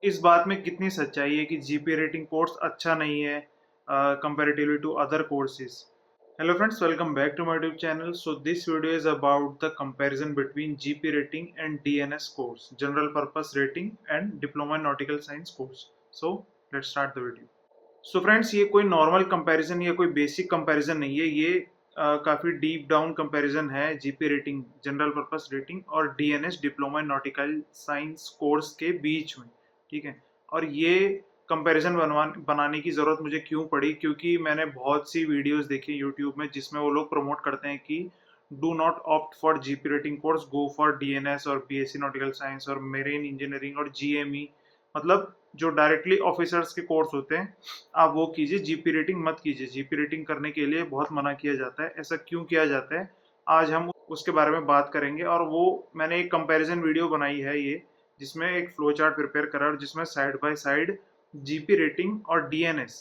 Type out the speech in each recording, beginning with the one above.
इस बात में कितनी सच्चाई है कि जीपी रेटिंग कोर्स अच्छा नहीं है comparatively to other courses. Hello friends, welcome back to my YouTube channel. So this video is about the comparison between GP rating and DNS course, general purpose rating and diploma in nautical science course. So let's start the video. So friends, ये कोई normal comparison या कोई basic comparison नहीं है। ये काफ़ी deep down comparison है GP rating, general purpose rating और DNS, diploma in nautical science course के बीच में। ठीक है। और ये कंपैरिजन बनाने की ज़रूरत मुझे क्यों पड़ी, क्योंकि मैंने बहुत सी वीडियोस देखी यूट्यूब में जिसमें वो लोग प्रमोट करते हैं कि do not opt for GP rating course, go for DNS और बीएससी नॉटिकल साइंस और मेरीन इंजीनियरिंग और जीएमई। मतलब जो डायरेक्टली ऑफिसर्स के कोर्स होते हैं, आप वो कीजिए, जीपी रेटिंग मत कीजिए। जीपी रेटिंग करने के लिए बहुत मना किया जाता है। ऐसा क्यों किया जाता है, आज हम उसके बारे में बात करेंगे। और वो मैंने एक कंपैरिजन वीडियो बनाई है ये, जिसमें एक फ्लो चार्ट प्रिपेयर करा और जिसमें side by side GP rating और डीएनएस,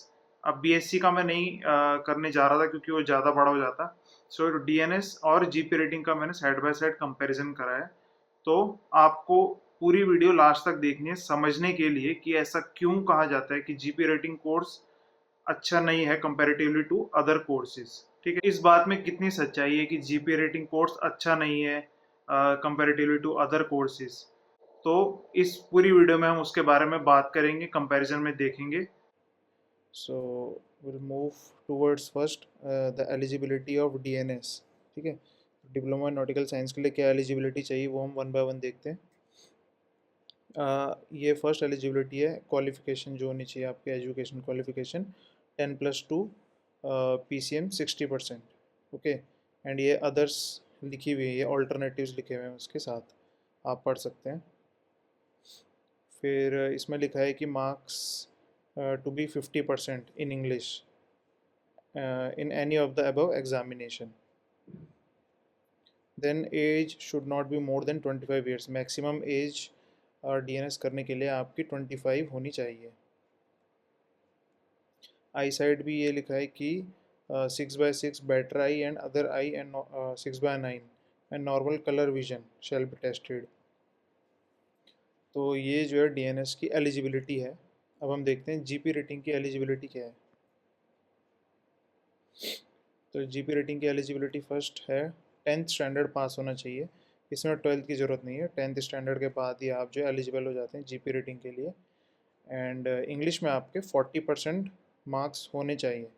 अब बीएससी का मैं नहीं करने जा रहा था क्योंकि वो ज़्यादा बड़ा हो जाता। सो डीएनएस और जीपी रेटिंग का मैंने साइड बाय साइड कंपैरिजन करा है। तो आपको पूरी वीडियो लास्ट तक देखनी है समझने के लिए कि ऐसा क्यों कहा जाता है कि जीपी रेटिंग कोर्स अच्छा नहीं है कंपैरेटिवली टू अदर कोर्सेज। ठीक है। इस बात में कितनी सच्चाई है कि जीपी रेटिंग कोर्स अच्छा नहीं है कंपैरेटिवली टू अदर कोर्सेज। तो इस पूरी वीडियो में हम उसके बारे में बात करेंगे, कंपैरिजन में देखेंगे। So we'll move towards first the eligibility of DNS. ठीक है, डिप्लोमा नॉटिकल साइंस के लिए क्या एलिजिबिलिटी चाहिए वो हम वन बाय वन देखते हैं। ये फर्स्ट एलिजिबिलिटी है, क्वालिफिकेशन जो होनी चाहिए आपके education qualification 10+2 PCM 60%। Okay, and ये अदर्स लिखी हुई है, ये ऑल्टरनेटिव्स लिखे हुए हैं उसके साथ, आप पढ़ सकते हैं। फिर इसमें लिखा है कि marks to be 50% in English in any of the above examination. Then age should not be more than 25 years. Maximum age DNS करने के लिए आपकी 25 होनी चाहिए। आई साइड भी ये लिखा है कि 6/6 better eye and other eye and 6/9 and normal colour vision shall be tested. तो ये जो है DNS की एलिजिबिलिटी है। अब हम देखते हैं जीपी रेटिंग की एलिजिबिलिटी क्या है। तो जीपी रेटिंग की एलिजिबिलिटी फर्स्ट है 10th स्टैंडर्ड पास होना चाहिए। इसमें 12th की ज़रूरत नहीं है, 10th स्टैंडर्ड के बाद ही आप जो एलिजिबल हो जाते हैं जीपी रेटिंग के लिए। एंड इंग्लिश में आपके 40% मार्क्स होने चाहिए।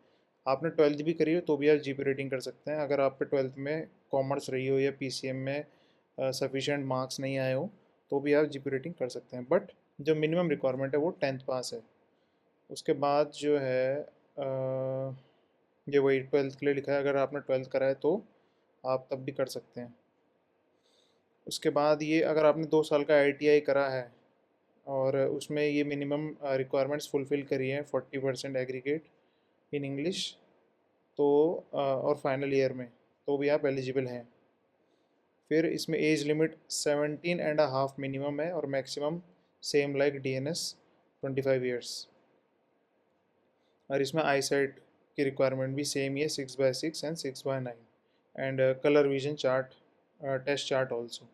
आपने 12th भी करी हो तो भी आप जीपी रेटिंग कर सकते हैं। अगर आप पे 12th में कॉमर्स रही हो या पीसीएम में सफिशेंट मार्क्स नहीं आए हो तो भी आप जीपी रेटिंग कर सकते हैं, बट जो मिनिमम रिक्वायरमेंट है वो 10th पास है। उसके बाद जो है ये वही 12th के लिए लिखा है, अगर आपने 12th करा है तो आप तब भी कर सकते हैं। उसके बाद ये अगर आपने 2 साल का आईटीआई करा है और उसमें ये मिनिमम रिक्वायरमेंट्स फुलफ़िल करी है, 40% एग्रीगेट इन इंग्लिश, तो और फाइनल ईयर में, तो भी आप एलिजिबल हैं। फिर इसमें एज लिमिट 17.5 मिनिमम है और maximum same like DNS 25 years. और इसमें आई साइट की रिक्वायरमेंट भी सेम ही है, 6/6 and 6/9 and colour vision chart, test chart also.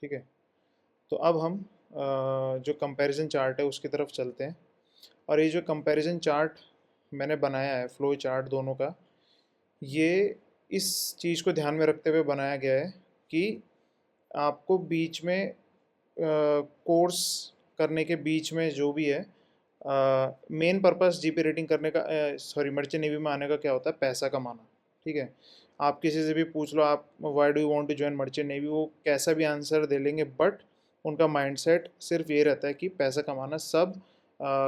ठीक है। तो अब हम जो कंपैरिजन चार्ट है उसकी तरफ चलते हैं। और ये जो कंपैरिजन चार्ट मैंने बनाया है, फ्लो चार्ट दोनों का, ये इस चीज़ को ध्यान में रखते हुए बनाया गया है कि आपको बीच में कोर्स करने के बीच में जो भी है, मेन पर्पस जीपी रेटिंग करने का, सॉरी, मर्चेंट नेवी में आने का क्या होता है, पैसा कमाना। ठीक है। आप किसी से भी पूछ लो, आप why do you want to join merchant navy, वो कैसा भी आंसर दे लेंगे, बट उनका माइंडसेट सिर्फ ये रहता है कि पैसा कमाना। सब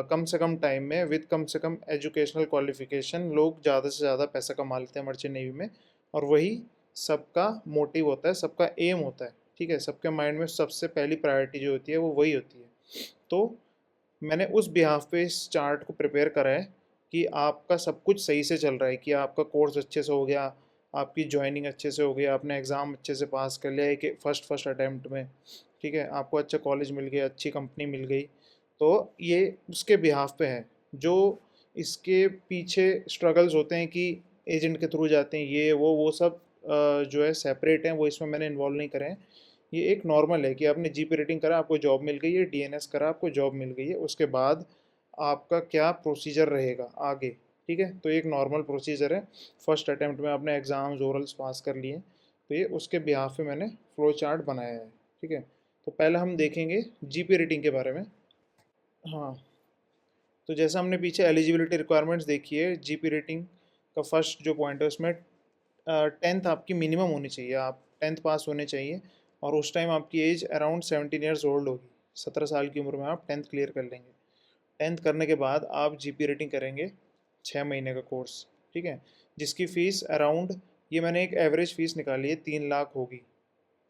कम से कम टाइम में विद कम से कम एजुकेशनल क्वालिफिकेशन लोग ज़्यादा से ज़्यादा पैसा कमा लेते हैं मर्चेंट नेवी में, और वही सबका मोटिव होता है, सबका एम होता है। ठीक है, सबके माइंड में सबसे पहली प्रायोरिटी जो होती है वो वही होती है। तो मैंने उस बिहाफ पे इस चार्ट को प्रिपेयर करा है कि आपका सब कुछ सही से चल रहा है, कि आपका कोर्स अच्छे से हो गया, आपकी ज्वाइनिंग अच्छे से हो गई, आपने एग्ज़ाम अच्छे से पास कर लिया एक फर्स्ट अटैम्प्ट में। ठीक है, आपको अच्छा कॉलेज मिल गया, अच्छी कंपनी मिल गई। तो ये उसके बिहाफ पे है। जो इसके पीछे स्ट्रगल्स होते हैं कि एजेंट के थ्रू जाते हैं, ये वो सब जो है सेपरेट हैं, वो इसमें मैंने इन्वॉल्व नहीं करे हैं। ये एक नॉर्मल है कि आपने जीपी रेटिंग करा, आपको जॉब मिल गई है, डीएनएस करा, आपको जॉब मिल गई है, उसके बाद आपका क्या प्रोसीजर रहेगा आगे। ठीक है, तो एक नॉर्मल प्रोसीजर है। फर्स्ट अटेम्प्ट में आपने एग्ज़ाम्स ओरल्स पास कर लिए, तो ये उसके बिहाफ पे मैंने फ्लो चार्ट बनाया है। ठीक है, तो पहले हम देखेंगे जीपी रेटिंग के बारे में। हाँ, तो जैसा हमने पीछे एलिजिबिलिटी रिक्वायरमेंट्स देखी है, जीपी रेटिंग का फर्स्ट जो पॉइंट है उसमें 10th आपकी मिनिमम होनी चाहिए, आप 10th पास होने चाहिए, और उस टाइम आपकी एज अराउंड 17 ईयर्स ओल्ड होगी। 17 साल की उम्र में आप 10th क्लियर कर लेंगे। 10th करने के बाद आप जीपी रेटिंग करेंगे 6 महीने का कोर्स। ठीक है, जिसकी फ़ीस अराउंड, ये मैंने एक एवरेज फ़ीस निकाली है, 3 लाख होगी।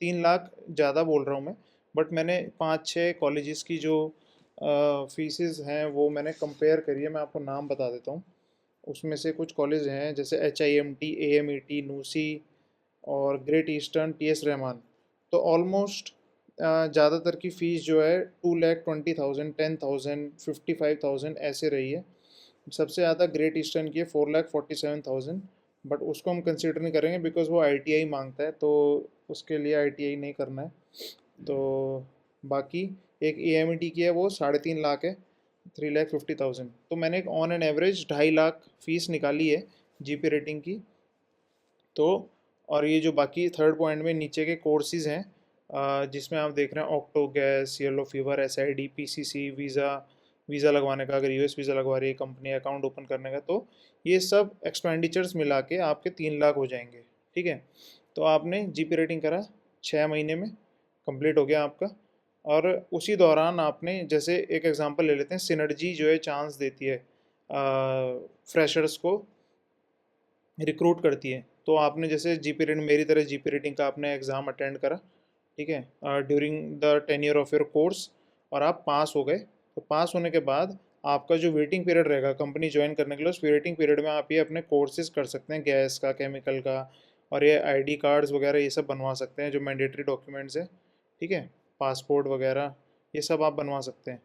3 लाख ज़्यादा बोल रहा हूँ मैं, बट मैंने 5-6 कॉलेजेस की जो फीसेस हैं वो मैंने कंपेयर करी है, मैं आपको नाम बता देता हूँ। उसमें से कुछ कॉलेज हैं जैसे HIMT, AMET, नूसी और ग्रेट ईस्टर्न, TS रहमान। तो ऑलमोस्ट ज़्यादातर की फ़ीस जो है 2,20,000, 10,000, 55,000 ऐसे रही है। सबसे ज़्यादा ग्रेट ईस्टर्न की है 4,47,000, बट उसको हम कंसिडर नहीं करेंगे बिकॉज वो ITI मांगता है, तो उसके लिए ITI नहीं करना है। तो बाकी एक AMET की है, वो 3.5 लाख है, 3,50,000। तो मैंने एक on an average 2.5 lakh fees निकाली है जीपी रेटिंग की। तो और ये जो बाकी थर्ड पॉइंट में नीचे के कोर्सेज़ हैं, जिसमें आप देख रहे हैं octo gas, yellow fever, SID, PCC, visa लगवाने का, अगर US वीज़ा लगवा रही है कंपनी, अकाउंट ओपन करने का, तो ये सब एक्सपेंडिचर्स मिला के आपके 3 लाख हो जाएंगे। ठीक है, तो आपने जीपी रेटिंग करा, 6 महीने में कंप्लीट हो गया आपका। और उसी दौरान आपने, जैसे एक एग्जांपल ले लेते हैं, सिनर्जी जो है चांस देती है फ्रेशर्स को, रिक्रूट करती है। तो आपने जैसे जीपी रेटिंग, मेरी तरह जीपी रेटिंग का आपने एग्ज़ाम अटेंड करा, ठीक है, during the tenure of your course, और आप पास हो गए। तो पास होने के बाद आपका जो वेटिंग पीरियड रहेगा कंपनी ज्वाइन करने के लिए, उस वेटिंग पीरियड में आप ये अपने कोर्सेज कर सकते हैं, गैस का, केमिकल का, और ये ID कार्ड्स वगैरह ये सब बनवा सकते हैं जो मैंडेटरी डॉक्यूमेंट्स है। ठीक है, पासपोर्ट वगैरह ये सब आप बनवा सकते हैं।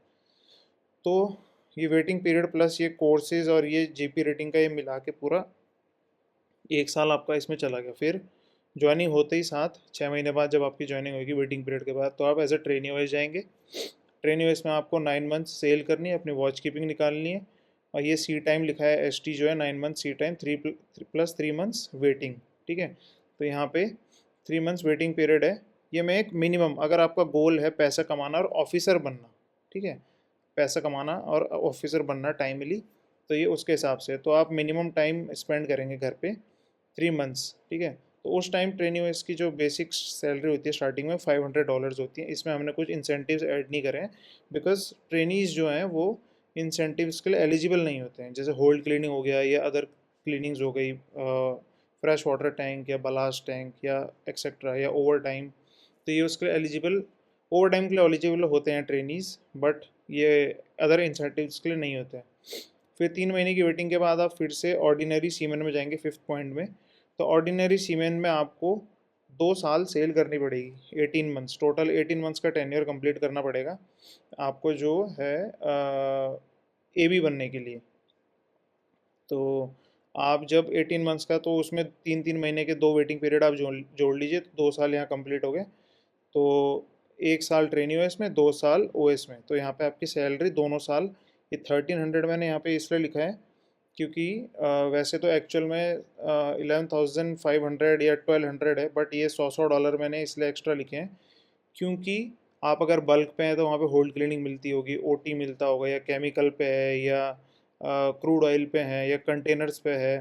तो ये वेटिंग पीरियड प्लस ये कोर्सेज और ये जीपी रेटिंग का ये मिला के पूरा 1 साल आपका इसमें चला गया। फिर ज्वाइनिंग होते ही साथ 6 महीने बाद जब आपकी ज्वाइनिंग होगी वेटिंग पीरियड के बाद, तो आप एज अ ट्रेनी वाइज जाएंगे। ट्रेनी वाइज में आपको 9 मंथ्स सेल करनी है, अपनी वॉच कीपिंग निकालनी है, और ये सी टाइम लिखा है ST जो है 9 मंथ सी टाइम, 3+3 मंथ्स वेटिंग। ठीक है, तो यहाँ पे 3 मंथ्स वेटिंग पीरियड है। ये में एक मिनिमम, अगर आपका गोल है पैसा कमाना और ऑफिसर बनना, ठीक है, पैसा कमाना और ऑफिसर बनना टाइमली, तो ये उसके हिसाब से, तो आप मिनिमम टाइम स्पेंड करेंगे घर पे 3 मंथ्स। ठीक है, तो उस टाइम ट्रेनिंग की जो बेसिक सैलरी होती है स्टार्टिंग में $500 होती है। इसमें हमने कुछ इंसेंटिव्स ऐड नहीं करे हैं, बिकॉज ट्रेनीज जो हैं वो इंसेंटिव्स के लिए एलिजिबल नहीं होते हैं। जैसे होल्ड क्लीनिंग हो गया या अदर क्लीनिंग्स हो गई, फ्रेश वाटर टैंक या बलास्ट टैंक या एक्सेट्रा, या ओवर टाइम, तो ये उसके लिए एलिजिबल, ओवर टाइम के लिए एलिजिबल होते हैं ट्रेनीज, बट ये अदर इंसेंटिव्स के लिए नहीं होते हैं। फिर 3 महीने की वेटिंग के बाद आप फिर से ऑर्डिनरी सीमेन में जाएंगे, फिफ्थ पॉइंट में। तो ऑर्डिनरी सीमेन में आपको 2 साल सेल करनी पड़ेगी, 18 मंथ्स, टोटल 18 मंथ्स का टेन्योर कंप्लीट करना पड़ेगा आपको, जो है AB बनने के लिए। तो आप जब 18 मंथ्स का, तो उसमें 3-3 महीने के 2 वेटिंग पीरियड आप जोड़ लीजिए, तो 2 साल यहाँ कंप्लीट हो गए। तो 1 साल ट्रेनी OS में, 2 साल OS में, तो यहाँ पे आपकी सैलरी दोनों साल, ये 1300 मैंने यहाँ पे इसलिए लिखा है क्योंकि वैसे तो एक्चुअल में 11,500 या 1,200 है, बट ये 100 $100 मैंने इसलिए एक्स्ट्रा लिखे हैं क्योंकि आप अगर बल्क पे हैं तो वहाँ पे होल्ड क्लीनिंग मिलती होगी, OT मिलता होगा, या केमिकल पे है, या क्रूड ऑयल पे है, या कंटेनर्स पे है,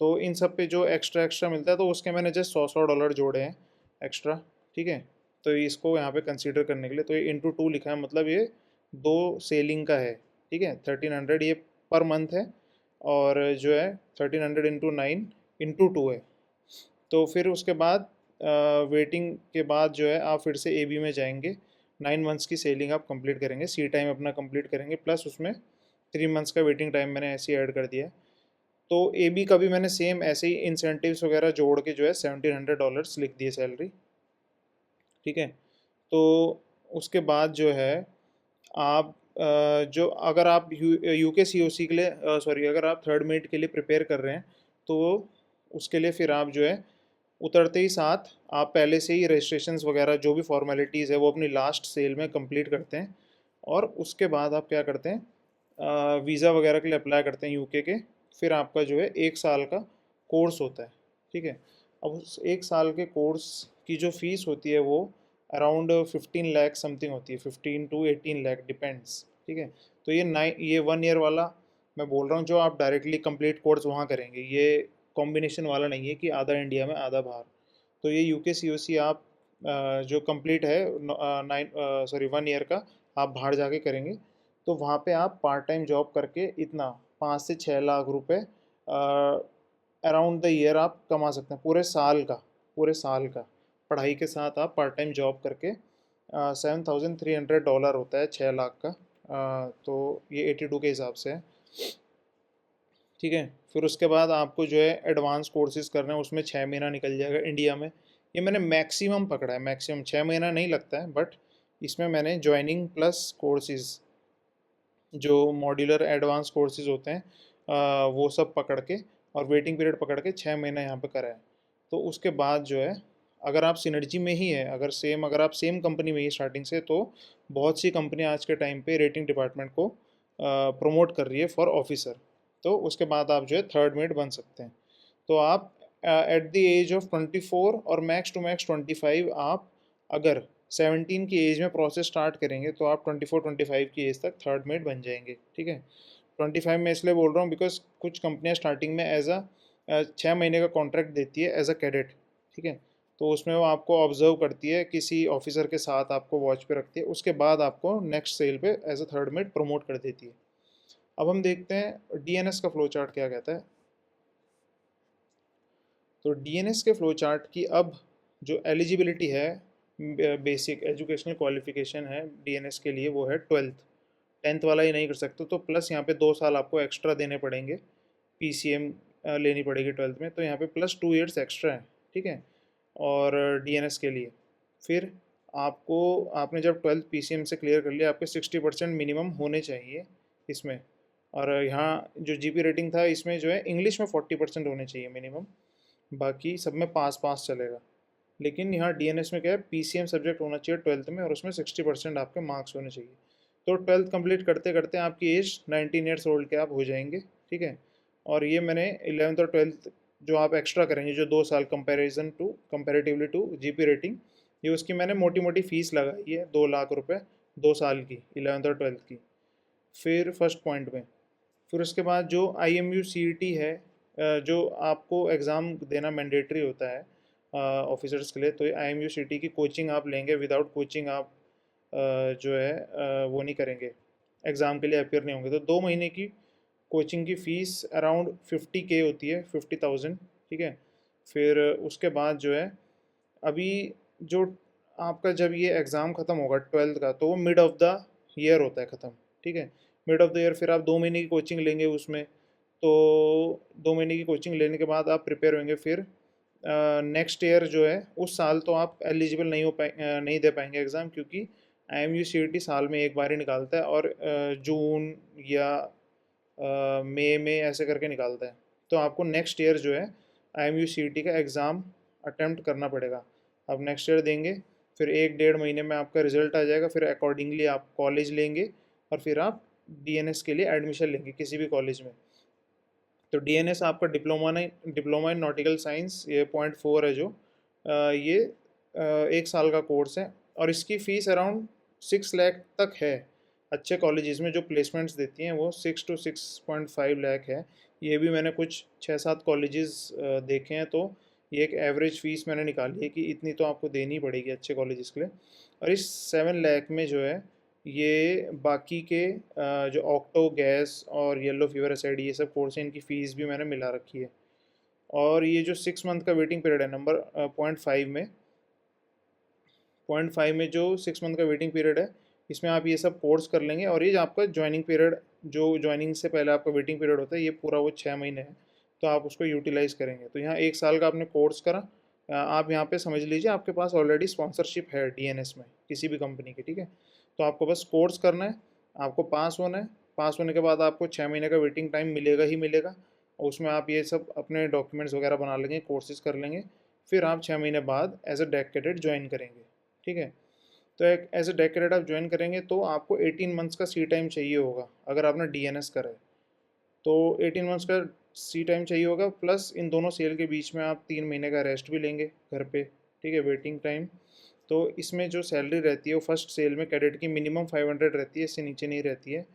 तो इन सब पे जो एक्स्ट्रा एक्स्ट्रा मिलता है, तो उसके मैंने जस्ट 100 $100 जोड़े हैं एक्स्ट्रा। ठीक है, तो इसको यहाँ पे कंसीडर करने के लिए, तो ये *2 लिखा है, मतलब ये 2 सेलिंग का है। ठीक है, 1300 ये पर मंथ है, और जो है 1300 इंटू 9 इंटू 2 है। तो फिर उसके बाद वेटिंग के बाद जो है आप फिर से AB में जाएंगे, 9 मंथ्स की सेलिंग आप कंप्लीट करेंगे, सी टाइम अपना कंप्लीट करेंगे, प्लस उसमें 3 मंथ्स का वेटिंग टाइम मैंने ऐसे ही ऐड कर दिया है। तो AB का भी मैंने सेम ऐसे ही इंसेंटिव्स वगैरह जोड़ के जो है $1,700 लिख दिए सैलरी। ठीक है, तो उसके बाद जो है आप जो, अगर आप UK COC के लिए, सॉरी, अगर आप थर्ड मेट के लिए प्रिपेयर कर रहे हैं, तो उसके लिए फिर आप जो है उतरते ही साथ आप पहले से ही रजिस्ट्रेशंस वगैरह जो भी फॉर्मेलिटीज़ है वो अपनी लास्ट सेल में कंप्लीट करते हैं, और उसके बाद आप क्या करते हैं, वीज़ा वगैरह के लिए अप्लाई करते हैं यूके के। फिर आपका जो है 1 साल का कोर्स होता है, ठीक है। अब उस 1 साल के कोर्स की जो फीस होती है वो अराउंड 15 लाख समथिंग होती है, 15 to 18 लाख डिपेंड्स, ठीक है। तो ये 1 ईयर वाला मैं बोल रहा हूँ जो आप डायरेक्टली कंप्लीट कोर्स वहाँ करेंगे, ये कॉम्बिनेशन वाला नहीं है कि आधा इंडिया में आधा बाहर। तो ये यूके सीओसी आप जो कंप्लीट है 1 ईयर का आप बाहर जाके करेंगे, तो वहाँ पे आप पार्ट टाइम जॉब करके इतना 5 से 6 लाख रुपए अराउंड द ईयर आप कमा सकते हैं, पूरे साल का पढ़ाई के साथ आप पार्ट टाइम जॉब करके। $7,300 होता है 6 लाख का, तो ये 82 के हिसाब से है, ठीक है। फिर उसके बाद आपको जो है एडवांस कोर्सेज करना है, उसमें 6 महीना निकल जाएगा इंडिया में। ये मैंने मैक्सिमम पकड़ा है, मैक्सिमम 6 महीना नहीं लगता है, बट इसमें मैंने ज्वाइनिंग प्लस कोर्सेज जो मॉड्यूलर एडवांस कोर्सेज होते हैं वो सब पकड़ के और वेटिंग पीरियड पकड़ के 6 महीना यहाँ पे करा है। तो उसके बाद जो है, अगर आप सिनर्जी में ही है, अगर आप सेम कंपनी में ही स्टार्टिंग से, तो बहुत सी कंपनियाँ आज के टाइम पे रेटिंग डिपार्टमेंट को प्रमोट कर रही है फॉर ऑफिसर। तो उसके बाद आप जो है थर्ड मेट बन सकते हैं। तो आप एट द एज ऑफ 24 और मैक्स टू मैक्स 25, आप अगर 17 की एज में प्रोसेस स्टार्ट करेंगे तो आप 24-25 की एज तक थर्ड मेट बन जाएंगे, ठीक है। 25 में इसलिए बोल रहा हूँ बिकॉज कुछ कंपनियां स्टार्टिंग में 6 महीने का कॉन्ट्रैक्ट देती है एज अ कैडेट, ठीक है। तो उसमें वो आपको ऑब्जर्व करती है, किसी ऑफिसर के साथ आपको वॉच पे रखती है, उसके बाद आपको नेक्स्ट सेल पे as a third mate promote कर देती है। अब हम देखते हैं डीएनएस का फ्लो चार्ट क्या कहता है। तो डीएनएस के फ्लो चार्ट की अब जो एलिजिबिलिटी है, बेसिक एजुकेशनल क्वालिफिकेशन है डीएनएस के लिए, वो है 10th वाला ही नहीं कर सकते, तो प्लस यहाँ पे 2 साल आपको एक्स्ट्रा देने पड़ेंगे, पीसीएम लेनी पड़ेगी 12th में, तो यहाँ पे प्लस 2 ईयर्स एक्स्ट्रा है, ठीक है। और डीएनएस के लिए फिर आपने जब 12th पीसीएम से क्लियर कर लिया, आपके 60% मिनिमम होने चाहिए इसमें। और यहाँ जो जीपी रेटिंग था इसमें जो है इंग्लिश में 40% होने चाहिए मिनिमम, बाकी सब में पास पास चलेगा। लेकिन यहाँ डीएनएस में क्या है, पीसीएम सब्जेक्ट होना चाहिए 12th में, और उसमें 60% आपके मार्क्स होने चाहिए। तो 12th कंप्लीट करते करते आपकी एज 19 ईयर्स ओल्ड के आप हो जाएंगे, ठीक है। और ये मैंने 11th और 12th जो आप एक्स्ट्रा करेंगे, जो 2 साल कंपेरेटिवली टू जीपी रेटिंग, ये उसकी मैंने मोटी मोटी फीस लगाई है, 2 लाख रुपए 2 साल की, 11th और 12th की। फिर फर्स्ट पॉइंट में, फिर उसके बाद जो IMU CET है, जो आपको एग्ज़ाम देना मैंडेटरी होता है ऑफिसर्स के लिए, तो IMU CET की कोचिंग आप लेंगे, विदाउट कोचिंग आप जो है वो नहीं करेंगे, एग्ज़ाम के लिए अपेयर नहीं होंगे। तो 2 महीने की कोचिंग की फ़ीस अराउंड 50K होती है, 50,000, ठीक है। फिर उसके बाद जो है, अभी जो आपका जब ये एग्ज़ाम ख़त्म होगा 12th का, तो वो मिड ऑफ द ईयर होता है ख़त्म, ठीक है। मिड ऑफ द ईयर फिर आप 2 महीने की कोचिंग लेंगे उसमें, तो 2 महीने की कोचिंग लेने के बाद आप प्रिपेयर होंगे। फिर नेक्स्ट ईयर जो है, उस साल तो आप एलिजिबल नहीं दे पाएंगे एग्ज़ाम, क्योंकि IMU CET साल में एक बार ही निकालता है, और जून या मई में ऐसे करके निकालता है। तो आपको नेक्स्ट ईयर जो है IMU CET का एग्ज़ाम अटेम्प्ट करना पड़ेगा। आप नेक्स्ट ईयर देंगे, फिर 1-1.5 महीने में आपका रिजल्ट आ जाएगा, फिर अकॉर्डिंगली आप कॉलेज लेंगे, और फिर आप डीएनएस के लिए एडमिशन लेंगे किसी भी कॉलेज में। तो डीएनएस आपका डिप्लोमा इन नॉटिकल साइंस, ये .4 है जो ये 1 साल का कोर्स है, और इसकी फ़ीस अराउंड 6 लाख तक है। अच्छे कॉलेजेस में जो प्लेसमेंट्स देती हैं वो 6 to 6.5 लाख है। ये भी मैंने कुछ 6-7 कॉलेजेस देखे हैं, तो ये एक एवरेज फ़ीस मैंने निकाली है कि इतनी तो आपको देनी पड़ेगी अच्छे कॉलेजेस के लिए। और इस 7 लाख में जो है, ये बाकी के जो ऑक्टो गैस और येलो फीवर एसआईडी ये सब कोर्स हैं, इनकी फ़ीस भी मैंने मिला रखी है। और ये जो 6 मंथ का वेटिंग पीरियड है, नंबर पॉइंट फाइव में जो 6 मंथ का वेटिंग पीरियड है, इसमें आप ये सब कोर्स कर लेंगे, और ये जो आपका ज्वाइनिंग पीरियड, जो ज्वाइनिंग से पहले आपका वेटिंग पीरियड होता है, ये पूरा वो 6 महीने है, तो आप उसको यूटिलाइज़ करेंगे। तो यहाँ 1 साल का आपने कोर्स करा, आप यहाँ पे समझ लीजिए आपके पास ऑलरेडी स्पॉन्सरशिप है डीएनएस में किसी भी कंपनी की, ठीक है। तो आपको बस कोर्स करना है, आपको पास होना है, पास होने के बाद आपको 6 महीने का वेटिंग टाइम मिलेगा ही मिलेगा, और उसमें आप ये सब अपने डॉक्यूमेंट्स वगैरह बना लेंगे, कोर्सेज कर लेंगे। फिर आप 6 महीने बाद as a deck cadet join करेंगे। ठीक है, तो एक एज अ डेक कैडेट आप ज्वाइन करेंगे तो आपको 18 मंथ्स का सी टाइम चाहिए होगा अगर आपने डीएनएस करा है। तो 18 मंथ्स का सी टाइम चाहिए होगा, प्लस इन दोनों सेल के बीच में आप 3 महीने का रेस्ट भी लेंगे घर पे। ठीक है, वेटिंग टाइम। तो इसमें जो सैलरी रहती है वो फर्स्ट सेल में कैडेट की मिनिमम 500 रहती है, इससे नीचे नहीं रहती है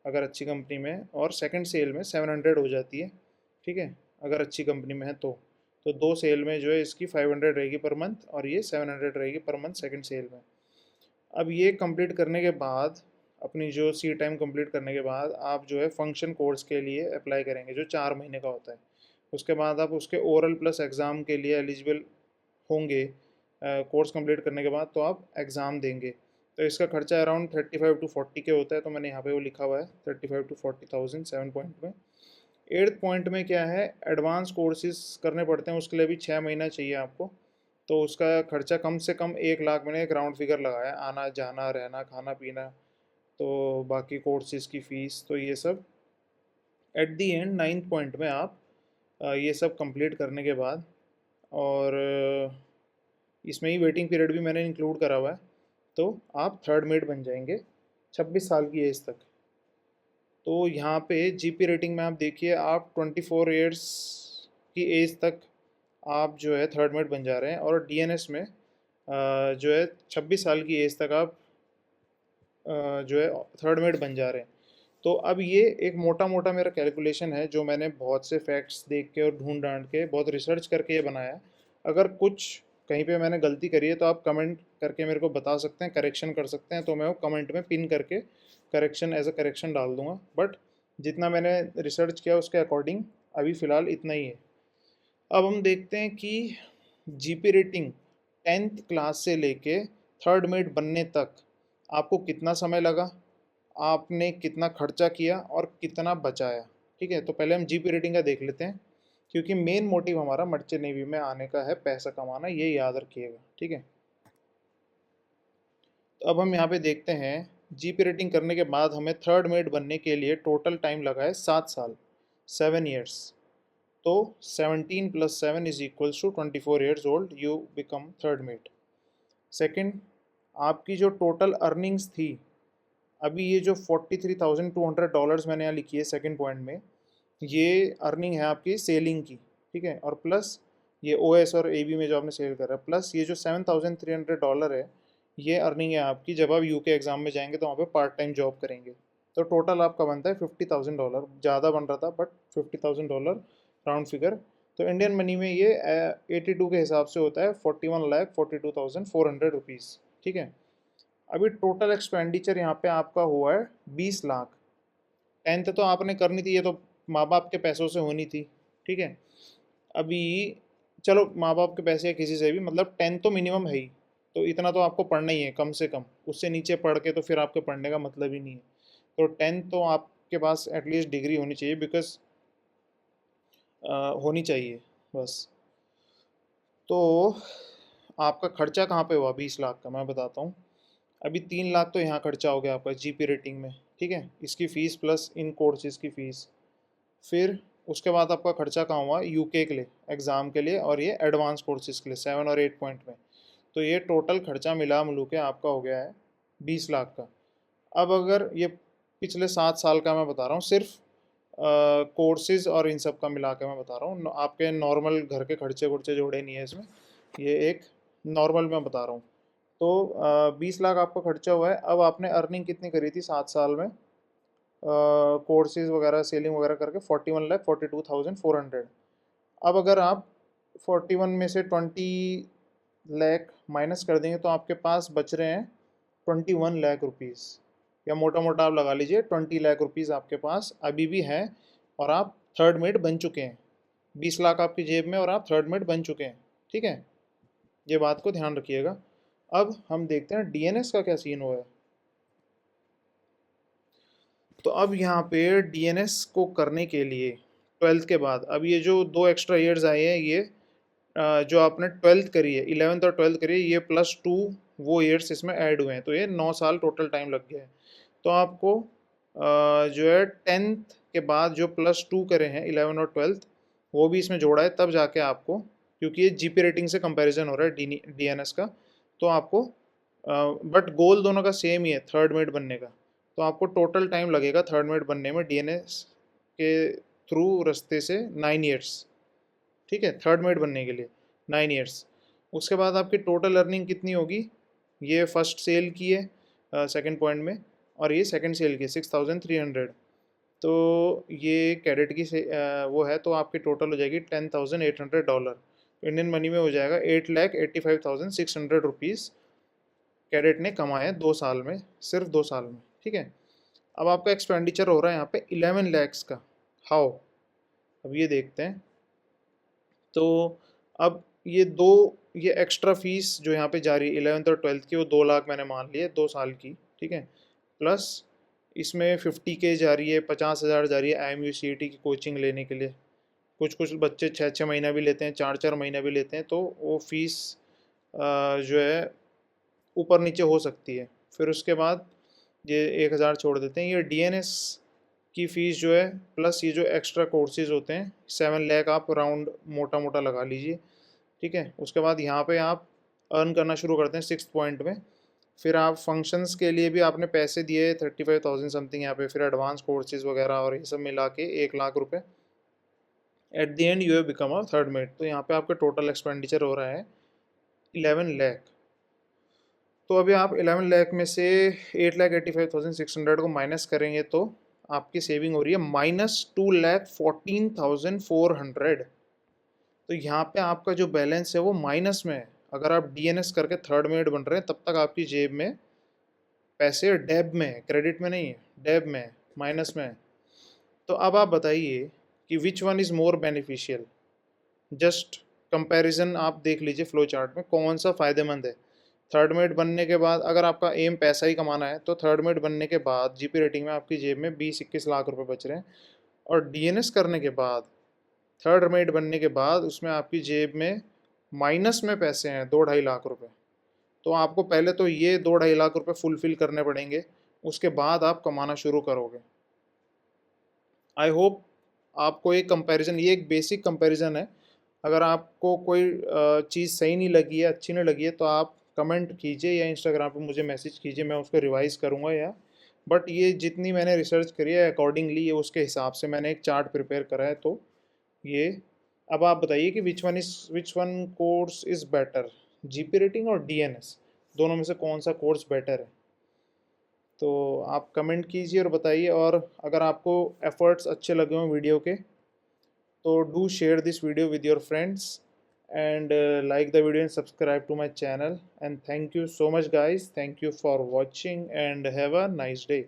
अगर अच्छी कंपनी में है, और सेकंड सेल में 700 हो जाती है। ठीक है, अगर अच्छी कंपनी में है तो दो सेल में जो है इसकी 500 रहेगी पर मंथ और ये 700 रहेगी पर मंथ सेकंड सेल में। अब ये कंप्लीट करने के बाद, अपनी जो सी टाइम कंप्लीट करने के बाद आप जो है फंक्शन कोर्स के लिए अप्लाई करेंगे जो 4 महीने का होता है। उसके बाद आप उसके ओरल प्लस एग्ज़ाम के लिए एलिजिबल होंगे। कोर्स कंप्लीट करने के बाद तो आप एग्ज़ाम देंगे। तो इसका खर्चा अराउंड 35 to 40 के होता है, तो मैंने यहाँ पे वो लिखा हुआ है 35 to 40,000 7 पॉइंट में। 8th पॉइंट में क्या है, एडवांस कोर्सेज करने पड़ते हैं, उसके लिए भी 6 महीना चाहिए आपको। तो उसका खर्चा कम से कम 1 लाख, मैंने एक राउंड फिगर लगाया, आना जाना रहना खाना पीना, तो बाकी कोर्सेज की फ़ीस, तो ये सब at the and 9th point में आप ये सब कंप्लीट करने के बाद, और इसमें ही वेटिंग पीरियड भी मैंने इंक्लूड करा हुआ है, तो आप थर्ड मेट बन जाएंगे 26 साल की एज तक। तो यहाँ पे जीपी रेटिंग में आप देखिए, आप 24 ईयर्स की एज तक आप जो है थर्ड मेट बन जा रहे हैं, और डीएनएस में जो है 26 साल की एज तक आप जो है थर्ड मेट बन जा रहे हैं। तो अब ये एक मोटा मोटा मेरा कैलकुलेशन है जो मैंने बहुत से फैक्ट्स देख के और ढूंढ ढांड के बहुत रिसर्च करके ये बनाया है। अगर कुछ कहीं पे मैंने गलती करी है तो आप कमेंट करके मेरे को बता सकते हैं, करेक्शन कर सकते हैं, तो मैं वो कमेंट में पिन करके करेक्शन एज अ करेक्शन डाल दूंगा। बट जितना मैंने रिसर्च किया उसके अकॉर्डिंग अभी फ़िलहाल इतना ही है। अब हम देखते हैं कि जीपी रेटिंग 10th क्लास से लेके थर्ड मेट बनने तक आपको कितना समय लगा, आपने कितना खर्चा किया और कितना बचाया। ठीक है, तो पहले हम जीपी रेटिंग का देख लेते हैं, क्योंकि मेन मोटिव हमारा मर्चेंट नेवी में आने का है पैसा कमाना, ये याद रखिएगा। ठीक है, तो अब हम यहाँ पे देखते हैं जीपी रेटिंग करने के बाद हमें थर्ड मेट बनने के लिए टोटल टाइम लगा है 7 साल, 7 ईयर्स। तो 17 + 7 = 24 years old you become third mate. Second, आपकी जो टोटल अर्निंग्स थी, अभी ये जो $43,200 मैंने यहाँ लिखी है सेकंड पॉइंट में, ये अर्निंग है आपकी सेलिंग की। ठीक है, और प्लस ये ओएस और एबी में जो आपने सेल करा है, प्लस ये जो $7,300 है, ये अर्निंग है आपकी जब आप यूके एग्ज़ाम में जाएंगे तो वहाँ पे पार्ट टाइम जॉब करेंगे। तो टोटल आपका बनता है $50,000, ज़्यादा बन रहा था बट $50,000 राउंड फिगर। तो इंडियन मनी में ये 82 के हिसाब से होता है 41,42,400 रुपीज़। ठीक है, अभी टोटल एक्सपेंडिचर यहाँ पे आपका हुआ है 20 लाख। 10th तो आपने करनी थी, ये तो माँ बाप के पैसों से होनी थी। ठीक है, अभी चलो माँ बाप के पैसे या किसी से भी, मतलब 10th तो मिनिमम है ही, तो इतना तो आपको पढ़ना ही है कम से कम। उससे नीचे पढ़ के तो फिर आपके पढ़ने का मतलब ही नहीं है। तो 10th तो आपके पास एटलीस्ट डिग्री होनी चाहिए, बिकॉज होनी चाहिए बस। तो आपका खर्चा कहाँ पे हुआ 20 लाख का, मैं बताता हूँ। अभी 3 लाख तो यहाँ खर्चा हो गया आपका जीपी रेटिंग में। ठीक है, इसकी फ़ीस प्लस इन कोर्सेज़ की फ़ीस। फिर उसके बाद आपका खर्चा कहाँ हुआ, यूके के लिए एग्ज़ाम के लिए और ये एडवांस कोर्सेज़ के लिए 7 और 8 पॉइंट में। तो ये टोटल खर्चा मिला मिलू के आपका हो गया है 20 लाख का। अब अगर ये पिछले 7 साल का मैं बता रहा हूँ, सिर्फ कोर्सेज़ और इन सब का मिला के मैं बता रहा हूँ, आपके नॉर्मल घर के खर्चे वर्चे जोड़े नहीं है इसमें, ये एक नॉर्मल मैं बता रहा हूँ। तो 20 लाख आपका खर्चा हुआ है। अब आपने अर्निंग कितनी करी थी 7 साल में, कोर्सेज वगैरह सेलिंग वगैरह करके 41,42,400। अब अगर आप 41 में से 20 लाख माइनस कर देंगे तो आपके पास बच रहे हैं 21 लाख रुपीज़, या मोटा मोटा आप लगा लीजिए 20 लाख रुपीज़ आपके पास अभी भी हैं, और आप थर्ड मेट बन चुके हैं। 20 लाख आपकी जेब में और आप थर्ड मेट बन चुके हैं। ठीक है, ये बात को ध्यान रखिएगा। अब हम देखते हैं डीएनएस का क्या सीन हुआ है। तो अब यहाँ पे डीएनएस को करने के लिए 12th के बाद, अब ये जो 2 एक्स्ट्रा ईयर्स आए हैं, ये जो आपने 12th करी है, 11th और 12th करी है, ये +2 वो ईयर्स इसमें ऐड हुए हैं, तो ये 9 साल टोटल टाइम लग गया है। तो आपको जो है 10th के बाद जो +2 करे हैं 11 और 12th, वो भी इसमें जोड़ा है, तब जाके आपको क्योंकि ये जीपी रेटिंग से कंपैरिजन हो रहा है डीएनएस का। तो आपको बट गोल दोनों का सेम ही है, थर्ड मेड बनने का। तो आपको टोटल टाइम लगेगा थर्ड मेड बनने में डीएनएस के थ्रू रास्ते से 9 ईयर्स, ठीक है, थर्ड मेड बनने के लिए 9 ईयर्स। उसके बाद आपकी टोटल अर्निंग कितनी होगी, ये फर्स्ट सेल की है सेकंड पॉइंट में, और ये सेकंड सेल की 6300। तो ये कैडेट की वो है, तो आपकी टोटल हो जाएगी $10,800। इंडियन मनी में हो जाएगा 8,85,600 रुपीज़ कैडेट ने कमाए 2 साल में, सिर्फ 2 साल में, ठीक है। अब आपका एक्सपेंडिचर हो रहा है यहाँ पे 11 lakhs का। हाउ, अब ये देखते हैं। तो अब ये एक्स्ट्रा फीस जो यहाँ पे जा रही है 11th और 12th की, वो 2 लाख मैंने मान लिए 2 साल की, ठीक है। प्लस इसमें 50K जा रही है, 50,000 जा रही है IMUCET की कोचिंग लेने के लिए। कुछ कुछ बच्चे 6-6 महीना भी लेते हैं, 4-4 महीना भी लेते हैं, तो वो फीस जो है ऊपर नीचे हो सकती है। फिर उसके बाद ये 1,000 छोड़ देते हैं। ये डीएनएस की फ़ीस जो है, प्लस ये जो एक्स्ट्रा कोर्सेज होते हैं, 7 लाख आप राउंड मोटा मोटा लगा लीजिए, ठीक है। उसके बाद यहाँ पे आप अर्न करना शुरू करते हैं 6th पॉइंट में। फिर आप फंक्शंस के लिए भी आपने पैसे दिए 35,000 समथिंग यहाँ पे, फिर एडवांस कोर्सेज वगैरह और ये सब मिला के 1 लाख रुपए। At the end you have become a third mate. तो यहाँ पे आपका टोटल एक्सपेंडिचर हो रहा है 11 लाख। तो अभी आप 11 लाख में से 8,85,600 को माइनस करेंगे तो आपकी सेविंग हो रही है -2,14,400। तो यहाँ पे आपका जो बैलेंस है वो माइनस में है। अगर आप डीएनएस करके थर्ड मेड बन रहे हैं तब तक आपकी जेब में पैसे डेब में है, क्रेडिट में नहीं है, डेब में है, माइनस में है। तो अब आप बताइए कि which one is more beneficial. Just comparison आप देख लीजिए फ्लो चार्ट में, कौन सा फ़ायदेमंद है। थर्ड मेड बनने के बाद अगर आपका एम पैसा ही कमाना है तो थर्ड मेड बनने के बाद जीपी रेटिंग में आपकी जेब में 20-21 लाख रुपए बच रहे हैं, और डीएनएस करने के बाद थर्ड मेड बनने के बाद उसमें आपकी जेब में माइनस में पैसे हैं 2-2.5 लाख रुपए। तो आपको पहले तो ये 2-2.5 लाख रुपए फुलफिल करने पड़ेंगे, उसके बाद आप कमाना शुरू करोगे। आई होप आपको एक कंपैरिजन, ये एक बेसिक कंपैरिजन है। अगर आपको कोई चीज़ सही नहीं लगी है, अच्छी नहीं लगी है, तो आप कमेंट कीजिए या इंस्टाग्राम पे मुझे मैसेज कीजिए, मैं उसको रिवाइज़ करूँगा। या बट ये जितनी मैंने रिसर्च करी है अकॉर्डिंगली, ये उसके हिसाब से मैंने एक चार्ट प्रिपेयर करा है। तो ये, अब आप बताइए कि which one course is better, GP rating और डीएनएस, दोनों में से कौन सा कोर्स बेटर है। तो आप कमेंट कीजिए और बताइए। और अगर आपको एफर्ट्स अच्छे लगे हों वीडियो के, तो do share this video with your friends, and like the video and subscribe to my channel. And thank you so much guys, thank you for watching and have a nice day.